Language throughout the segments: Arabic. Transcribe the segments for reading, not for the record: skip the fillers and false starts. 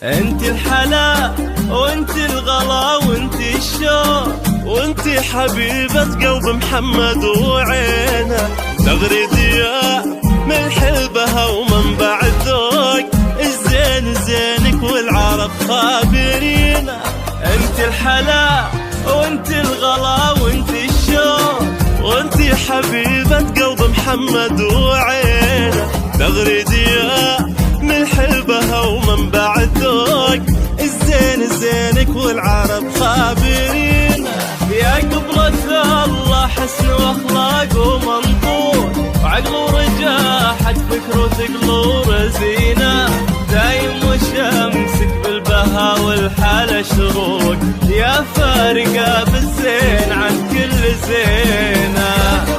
انت الحلا وانت الغلا وانت الشوق وانت حبيبة قلب محمد وعينه، تغريدية ملح البها ومنبع الذوق، الزين زينك والعرب خابرينه. انت الحلا وانت الغلا وانت الشوق وانت حبيبة قلب محمد وعينه، تغريدية ملح البها ومنبع الذوق، الزين زينك والعرب خابرين. يا قبلة الله حسن واخلاق ومنطور، وعقل ورجاحك فكر وثقل ورزينه، دايم وشمسك بالبها والحالة شروق، يا فارقة بالزين عن كل زينه.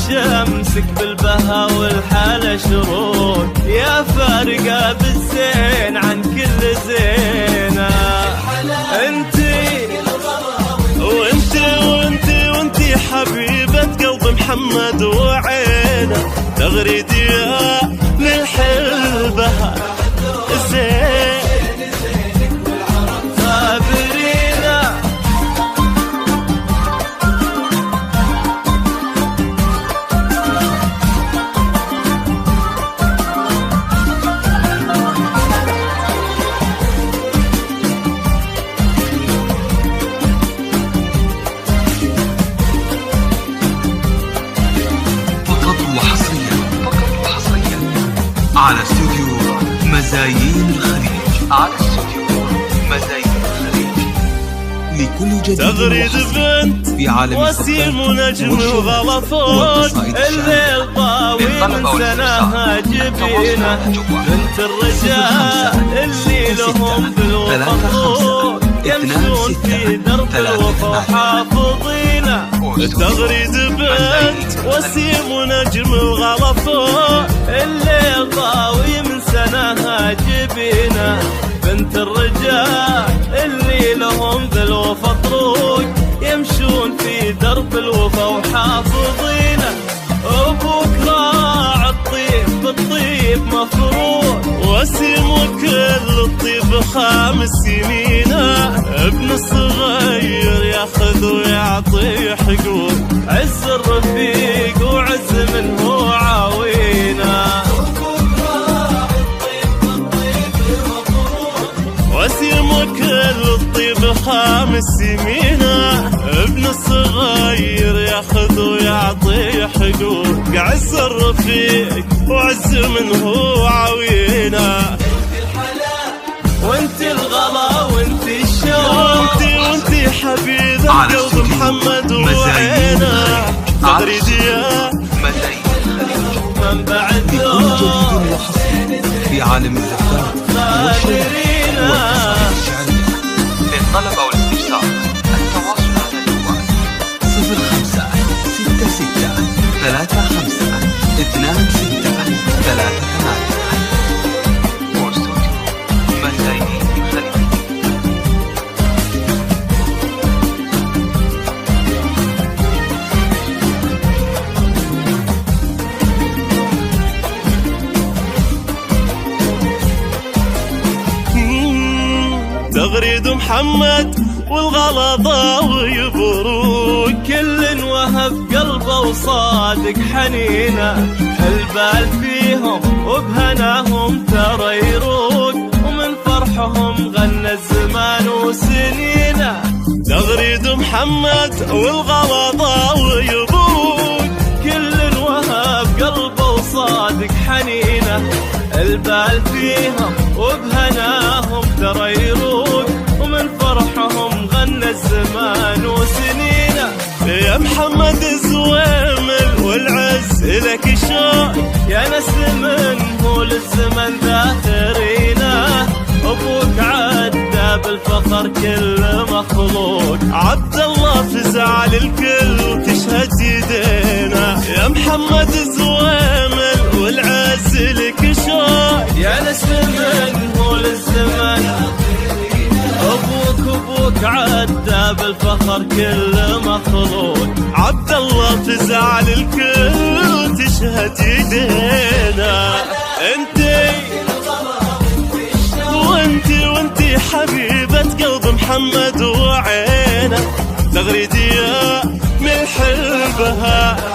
شمسك بالبها والحالة شروق، يا فارقة بالزين عن كل زينة. انتي وانتي حبيبة قلب محمد وعينه، تغريدية ملح البها زين خابرينه. على استوديو مزايين الخليج، على استوديو مزايين الخليج لكل جديد تغريد بنت في عالم وسيم ونجم الغلا فوق، الليل ضاوي من سناها جبينه، بنت الرجال اللي لهم بالوفا يمشون في درب الوفا وحافظينه. تغريد بنت وسيم ونجم الغلا فوق، الليل ضاوي من سناها جبينه، بنت الرجال اللي لهم بالوفا طروق يمشون في درب الوفا وحافظينه. ابوك راعى الطيب بالطيب مفروض، وسيم وكل الطيب خامس يمينه، ابن الصغير ياخذ ويعطي حقوق، عز الرفيق وعز منه عاوينه. وسيم وكل الطيب خامس يمينه، ابن الصغير ياخذ ويعطي حقوق، عز الرفيق وعز منه عاوينه. وانت الغلا وانت الشوق وانت حبيبة قلب محمد وعينه، تغريدية منبع الذوق في عالم الزفاف خابرينه. للطلب أو الاستفسار التواصل على الجوال 05 66 35 26 38 واستوديو مزايين الخليج. تغريد محمد والغلا ضاوي بروق، كل وهب قلبه وصادق حنينه، البال فيهم وبهناهم ترى يروق، ومن فرحهم غنى الزمان وسنينه. تغريد محمد والغلا ضاوي بروق، كل وهب قلبه وصادق حنينه، البال فيهم وبهناهم ترى يروق، ومن فرحهم غنى الزمان وسنينه. يا محمد زويمل والعز لك شوق، يا نسل منه للزمن ذاكرينه، ابوك عدى بالفخر كل مخلوق، عبد الله فزع للكل تشهد يدينا. يا محمد زويمل والعز لك شوق، يا نسل منه للزمن، ابوك عدى بالفخر كل مخلوق، عبد الله لزعل الكل تشهد يدينا. وانتي حبيبة قلب محمد وعينه، تغريدي يا ملح البهاء